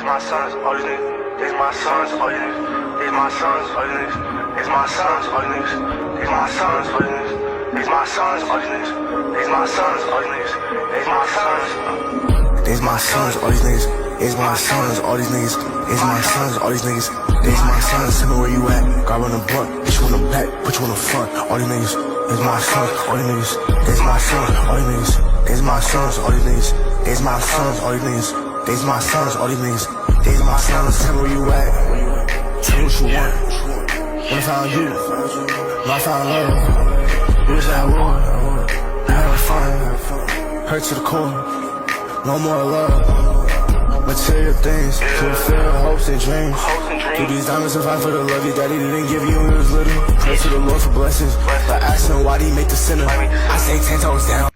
It's my sons, all these niggas. It's my sons, all these niggas. It's my sons, all these niggas. It's my sons, all these niggas. It's my sons, all these niggas. It's my sons, all these niggas. It's my sons, all these niggas. It's my sons. It's my sons, all these niggas. It's my sons, all these niggas. It's my sons, all these niggas. It's my sons, tell me where you at. Grab on the blunt, put you on the back, put you on the front. All these niggas. It's my sons, all these niggas. It's my sons, all these niggas. It's my sons, all these niggas. It's my sons, all these niggas. It's my sons, all these niggas. It's my sons, tell me where you at. Tell me what you want. When I found you, when I found love, we was at war, having fun, hurt to the core, no more love. Material things, fulfill hopes and dreams. Do these diamonds and fight for the love your daddy didn't give you when you was little. Pray to the Lord for blessings, but ask him why did he make the sinner. I say 10 toes down.